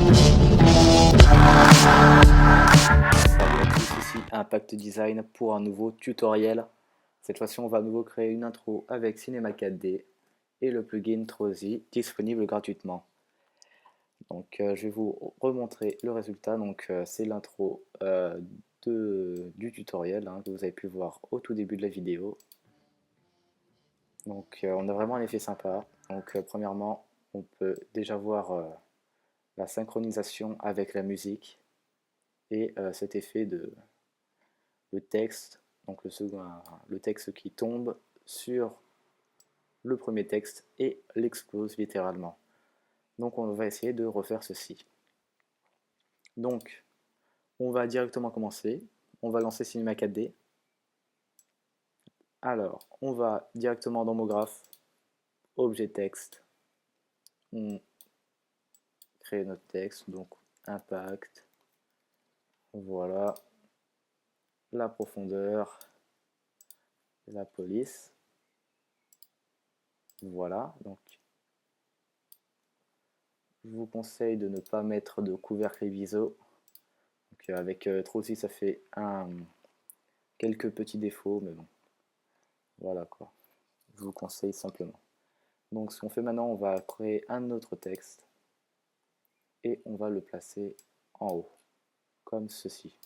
Salut à tous, ici Impact Design pour un nouveau tutoriel. Cette fois-ci, on va à nouveau créer une intro avec Cinema 4D et le plugin Trozy disponible gratuitement. Donc, je vais vous remontrer le résultat. Donc, c'est l'intro du tutoriel que vous avez pu voir au tout début de la vidéo. Donc, on a vraiment un effet sympa. Donc, premièrement, on peut déjà voir la synchronisation avec la musique et cet effet de le texte, donc le texte qui tombe sur le premier texte et l'explose littéralement. Donc on va essayer de refaire ceci. Donc on va directement commencer, on va lancer Cinema 4D. Alors on va directement dans Mograph, objet texte, on crée notre texte, donc impact, voilà, la profondeur, la police, voilà, donc je vous conseille de ne pas mettre de couvercle ISO. Avec Trozy, ça fait quelques petits défauts, mais bon, voilà quoi. Je vous conseille simplement. Donc ce qu'on fait maintenant, on va créer un autre texte et on va le placer en haut, comme ceci.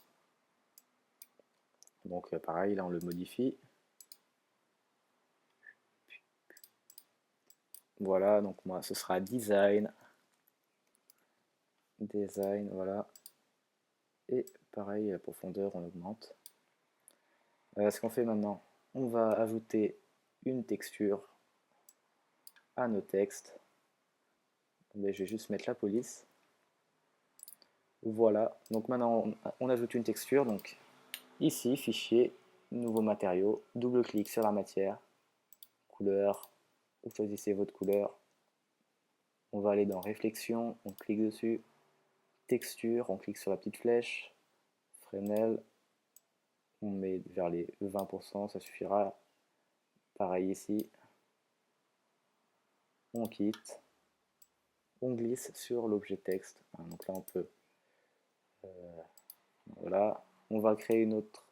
Donc pareil, là on le modifie. Voilà, donc moi ce sera design, voilà. Et pareil, la profondeur on augmente. Ce qu'on fait maintenant, on va ajouter une texture à nos textes. Mais je vais juste mettre la police. Voilà, donc maintenant on ajoute une texture, donc ici, fichier, nouveau matériau, double-clic sur la matière, couleur, vous choisissez votre couleur, on va aller dans réflexion, on clique dessus, texture, on clique sur la petite flèche, Fresnel, on met vers les 20%, ça suffira, pareil ici, on quitte, on glisse sur l'objet texte, donc là on peut, voilà, on va créer une autre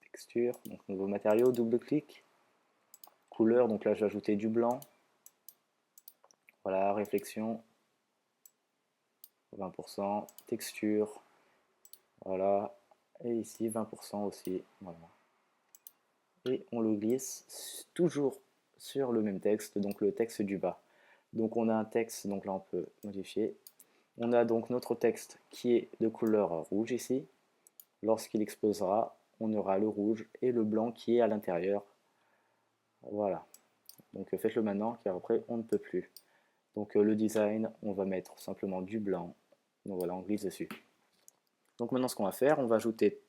texture, donc nouveau matériau, double-clic, couleur, donc là je vais ajouter du blanc, voilà, réflexion, 20%, texture, voilà, et ici 20% aussi, voilà. Et on le glisse toujours sur le même texte, donc le texte du bas. Donc on a un texte, donc là on peut modifier. On a donc notre texte qui est de couleur rouge ici. Lorsqu'il explosera, on aura le rouge et le blanc qui est à l'intérieur. Voilà. Donc faites-le maintenant car après on ne peut plus. Donc le design, on va mettre simplement du blanc. Donc voilà, on glisse dessus. Donc maintenant ce qu'on va faire, on va ajouter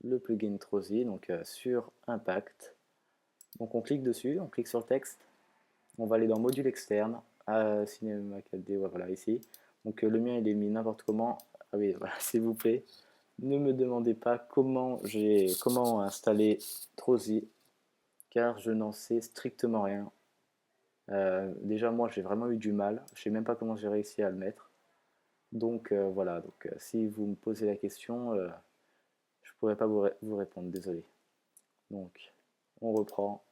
le plugin Trozy donc sur Impact. Donc on clique dessus, on clique sur le texte, on va aller dans module externe, à Cinema 4D, ouais, voilà ici. Donc le mien il est mis n'importe comment. Ah oui, voilà, s'il vous plaît, ne me demandez pas comment installer Trozy, car je n'en sais strictement rien. Déjà moi j'ai vraiment eu du mal, je sais même pas comment j'ai réussi à le mettre. Donc voilà, donc si vous me posez la question, je pourrais pas vous répondre, désolé. Donc on reprend,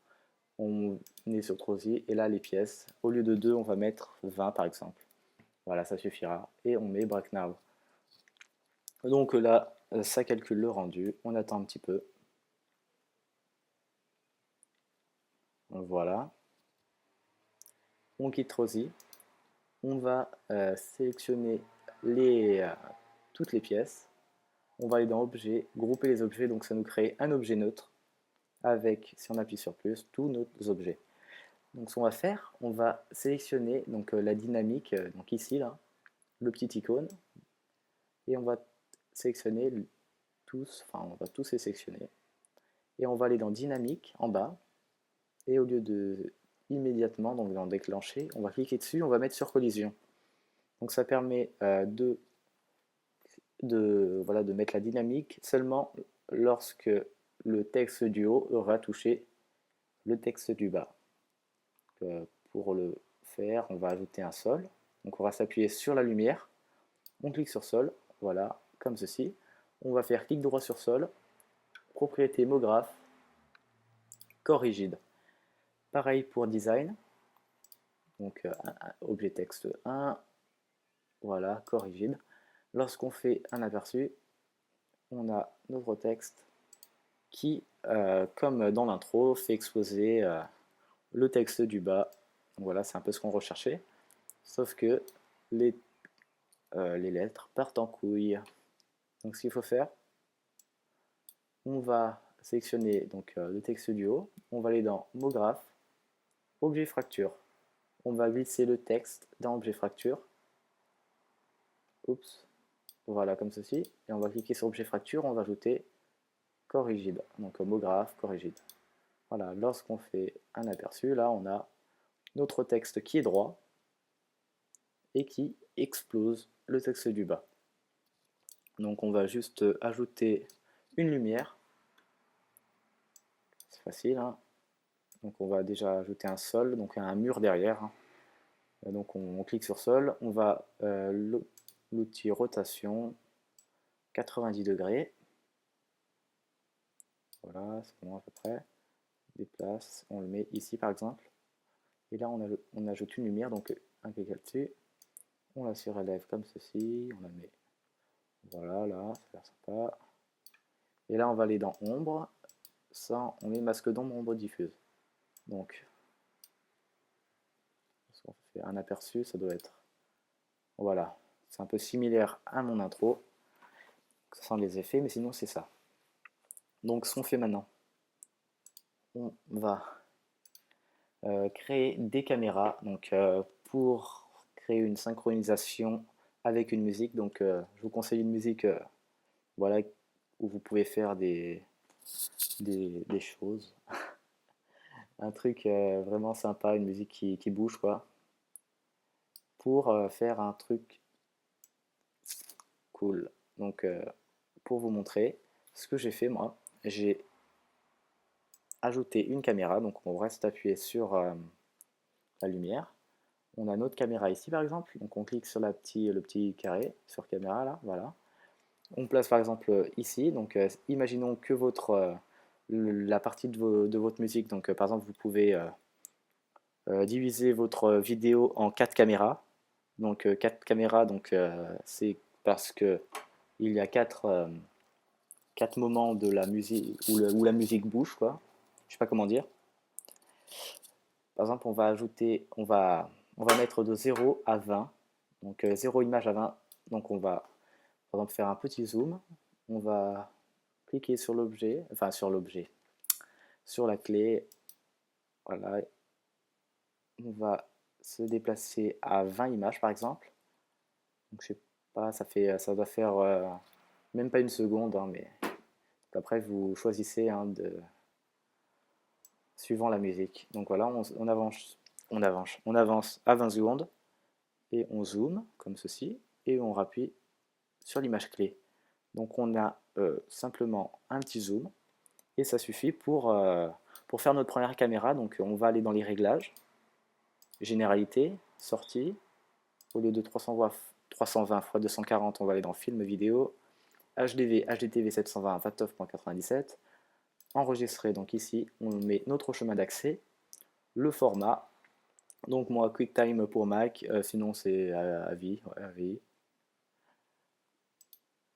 on est sur Trozy et là les pièces, au lieu de 2 on va mettre 20 par exemple. Voilà, ça suffira et on met break now. Donc là ça calcule le rendu, on attend un petit peu. Voilà, on quitte Trozy, on va sélectionner toutes les pièces, on va aller dans objet, grouper les objets, donc ça nous crée un objet neutre avec, si on appuie sur plus, tous nos objets. Donc ce qu'on va faire, on va sélectionner donc, la dynamique, donc ici là, le petit icône, et on va sélectionner tous, enfin on va tous les sélectionner, et on va aller dans dynamique en bas, et au lieu de immédiatement, donc dans déclencher, on va cliquer dessus, on va mettre sur collision. Donc ça permet voilà, de mettre la dynamique seulement lorsque le texte du haut aura touché le texte du bas. Pour le faire, on va ajouter un sol. Donc on va s'appuyer sur la lumière. On clique sur sol, voilà, comme ceci. On va faire clic droit sur sol, propriété mot graphe, corps rigide. Pareil pour design, donc objet texte 1, voilà, corps rigide. Lorsqu'on fait un aperçu, on a notre texte qui, comme dans l'intro, fait exposer le texte du bas. Voilà, c'est un peu ce qu'on recherchait, sauf que les lettres partent en couille. Donc ce qu'il faut faire, on va sélectionner donc, le texte du haut, on va aller dans mot graphe, objet fracture. On va glisser le texte dans objet fracture. Oups, voilà comme ceci. Et on va cliquer sur objet fracture, on va ajouter corps rigide. Donc mot graphe, corps rigide. Voilà, lorsqu'on fait un aperçu, là on a notre texte qui est droit et qui explose le texte du bas. Donc on va juste ajouter une lumière. C'est facile, hein. Donc on va déjà ajouter un sol, donc un mur derrière, hein. Donc on clique sur sol, on va l'outil rotation 90 degrés. Voilà, c'est bon à peu près. Déplace, on le met ici par exemple. Et là on ajoute une lumière, donc un clic là-dessus. On la surélève comme ceci, on la met voilà là, ça a l'air sympa. Et là on va aller dans ombre, ça on met masque d'ombre, ombre diffuse. Donc on fait un aperçu, ça doit être voilà, c'est un peu similaire à mon intro sans les effets, mais sinon c'est ça. Donc ce qu'on fait maintenant, on va créer des caméras donc, pour créer une synchronisation avec une musique. Donc je vous conseille une musique voilà, où vous pouvez faire des choses. Un truc vraiment sympa, une musique qui bouge quoi. Pour faire un truc cool. Donc pour vous montrer ce que j'ai fait moi, j'ai ajouté une caméra. Donc on reste appuyé sur la lumière. On a notre caméra ici par exemple, donc on clique sur le petit carré sur caméra là, voilà. On place par exemple ici, donc imaginons que la partie de votre musique, donc par exemple vous pouvez diviser votre vidéo en 4 caméras. Donc 4 caméras, donc c'est parce que il y a 4 moments de la musique où la musique bouge quoi. Je sais pas comment dire. Par exemple, on va mettre de 0 à 20. Donc 0 image à 20. Donc on va par exemple faire un petit zoom. On va cliquer sur l'objet, sur la clé. Voilà. On va se déplacer à 20 images par exemple. Donc je sais pas, ça doit faire même pas une seconde, hein, mais après vous choisissez hein, suivant la musique. Donc voilà, on avance à 20 secondes et on zoome comme ceci et on rappuie sur l'image clé. Donc on a simplement un petit zoom et ça suffit pour faire notre première caméra. Donc on va aller dans les réglages, généralité, sortie, au lieu de 320 x 240, on va aller dans film vidéo, HDV, HDTV 720, 29.97, enregistrer, donc ici on met notre chemin d'accès, le format, donc moi QuickTime pour Mac, sinon c'est à vie, ouais, à vie.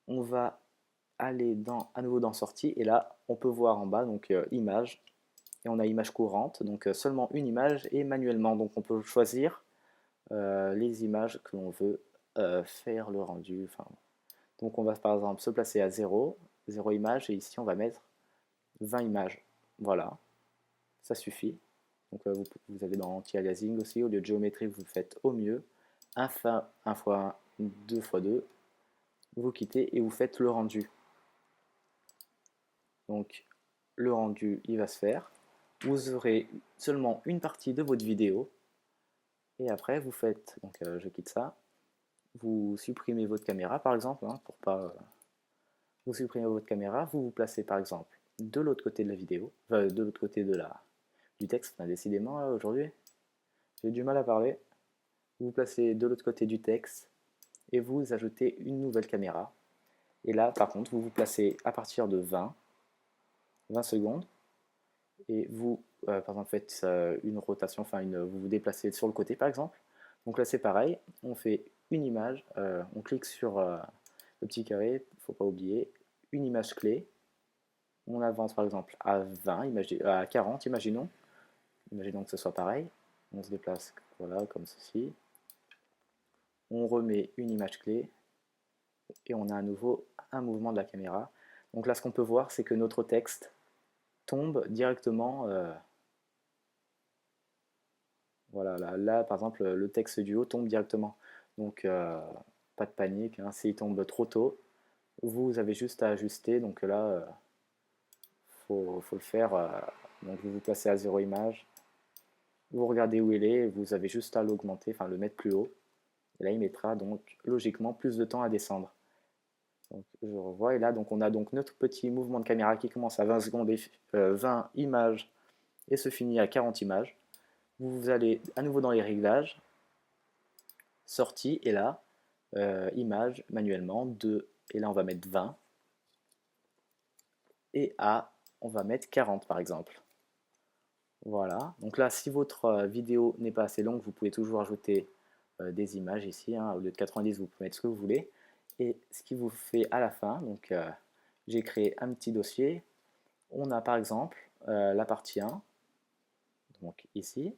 On va aller à nouveau dans sortie et là on peut voir en bas donc image et on a image courante, donc seulement une image et manuellement, donc on peut choisir les images que l'on veut faire le rendu. Enfin, donc on va par exemple se placer à 0 image et ici on va mettre 20 images. Voilà, ça suffit. Donc vous allez dans anti-aliasing aussi, au lieu de géométrie vous faites au mieux 1 x 1, 2 x 2, vous quittez et vous faites le rendu. Donc le rendu il va se faire. Vous aurez seulement une partie de votre vidéo et après vous faites, donc je quitte ça, vous supprimez votre caméra par exemple, hein, pour pas... Vous supprimez votre caméra, vous vous placez par exemple de l'autre côté de la vidéo, de l'autre côté du texte, enfin, décidément aujourd'hui, j'ai du mal à parler. Vous vous placez de l'autre côté du texte et vous ajoutez une nouvelle caméra. Et là, par contre, vous vous placez à partir de 20 secondes, et vous, par exemple, faites une rotation, enfin, vous vous déplacez sur le côté, par exemple. Donc là, c'est pareil, on fait une image, on clique sur le petit carré, il ne faut pas oublier, une image clé, on avance par exemple à 20, à 40, imaginons que ce soit pareil, on se déplace, voilà, comme ceci, on remet une image clé, et on a à nouveau un mouvement de la caméra. Donc là, ce qu'on peut voir, c'est que notre texte tombe directement. Voilà, là, par exemple, le texte du haut tombe directement. Donc, pas de panique, hein, s'il tombe trop tôt, vous avez juste à ajuster. Donc là, faut le faire. Donc vous vous placez à 0 image, vous regardez où il est, vous avez juste à l'augmenter, enfin le mettre plus haut. Et là, il mettra donc logiquement plus de temps à descendre. Donc, je revois, et là, donc, on a donc notre petit mouvement de caméra qui commence à 20 secondes, 20 images, et se finit à 40 images. Vous allez à nouveau dans les réglages, sortie, et là, image manuellement, 2, et là on va mettre 20, et A, on va mettre 40 par exemple. Voilà, donc là, si votre vidéo n'est pas assez longue, vous pouvez toujours ajouter des images ici, hein. Au lieu de 90, vous pouvez mettre ce que vous voulez. Et ce qui vous fait à la fin, donc j'ai créé un petit dossier. On a par exemple la partie 1, donc ici.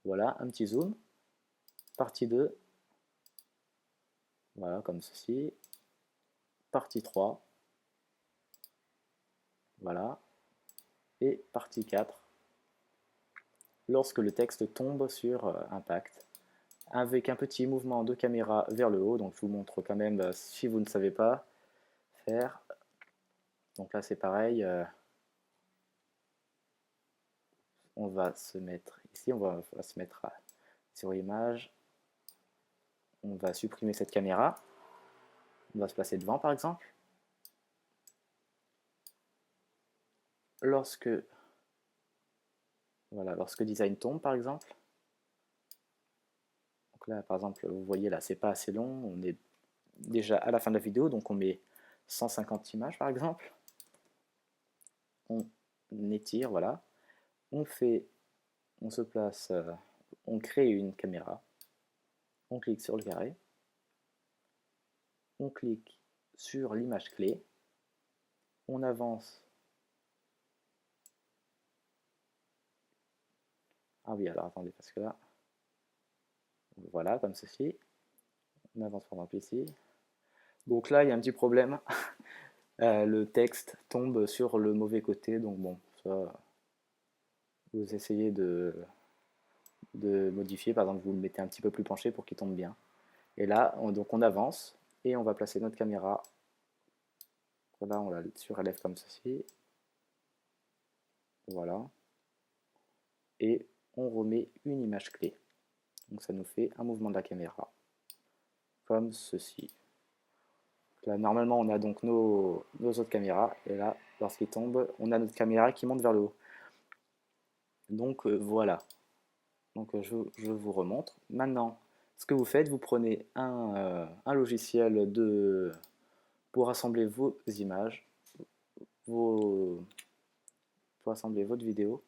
Voilà, un petit zoom. Partie 2, voilà, comme ceci. Partie 3, voilà. Et partie 4, lorsque le texte tombe sur impact, avec un petit mouvement de caméra vers le haut. Donc je vous montre quand même, si vous ne savez pas faire. Donc là c'est pareil, on va se mettre ici, on va se mettre sur image, on va supprimer cette caméra, on va se placer devant par exemple. Lorsque design tombe par exemple, donc là par exemple vous voyez là c'est pas assez long, on est déjà à la fin de la vidéo, donc on met 150 images par exemple, on étire, voilà, on se place, on crée une caméra, on clique sur le carré, on clique sur l'image clé, on avance. Ah oui, alors attendez, parce que là, voilà, comme ceci, on avance par exemple ici. Donc là, il y a un petit problème, le texte tombe sur le mauvais côté, donc bon, ça, vous essayez de modifier, par exemple, vous le mettez un petit peu plus penché pour qu'il tombe bien. Et là, donc on avance, et on va placer notre caméra, là on la surélève comme ceci, voilà, et on remet une image clé. Donc ça nous fait un mouvement de la caméra, comme ceci. Là, normalement, on a donc nos autres caméras, et là, lorsqu'il tombe, on a notre caméra qui monte vers le haut. Donc voilà. Donc je vous remontre. Maintenant, ce que vous faites, vous prenez un logiciel pour assembler vos images, pour assembler votre vidéo.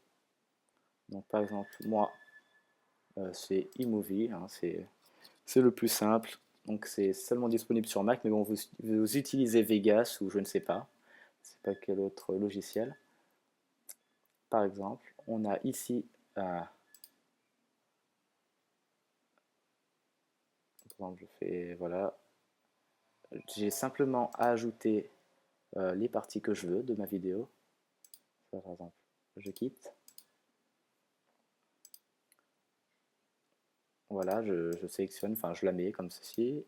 Donc par exemple, moi, c'est iMovie, hein, c'est le plus simple. Donc c'est seulement disponible sur Mac, mais bon, vous utilisez Vegas ou je ne sais pas. C'est pas quel autre logiciel. Par exemple, on a ici je fais voilà, j'ai simplement à ajouter les parties que je veux de ma vidéo. Par exemple, je quitte. Voilà, je sélectionne, enfin je la mets comme ceci.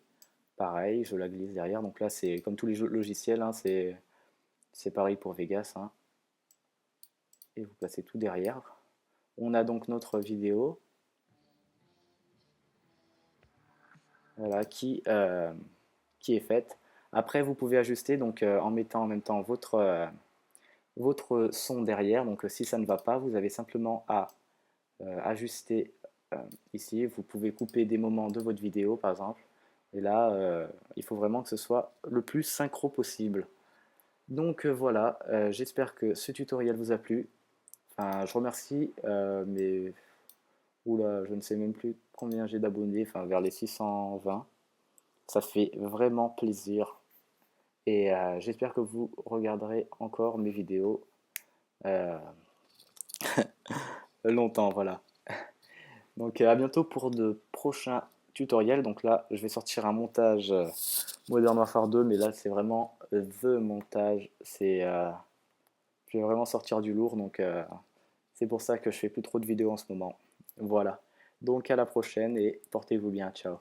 Pareil, je la glisse derrière. Donc là, c'est comme tous les logiciels, hein, c'est pareil pour Vegas. Hein. Et vous placez tout derrière. On a donc notre vidéo, voilà, qui est faite. Après, vous pouvez ajuster donc en mettant en même temps votre son derrière. Donc si ça ne va pas, vous avez simplement à ajuster ici. Vous pouvez couper des moments de votre vidéo, par exemple. Et là, il faut vraiment que ce soit le plus synchro possible. Donc voilà, j'espère que ce tutoriel vous a plu. Enfin, je remercie mes... Oula, je ne sais même plus combien j'ai d'abonnés, enfin vers les 620. Ça fait vraiment plaisir. Et j'espère que vous regarderez encore mes vidéos euh, longtemps, voilà. Donc à bientôt pour de prochains tutoriels. Donc là, je vais sortir un montage Modern Warfare 2, mais là c'est vraiment the montage. Je vais vraiment sortir du lourd, donc c'est pour ça que je fais plus trop de vidéos en ce moment. Voilà. Donc à la prochaine et portez-vous bien. Ciao.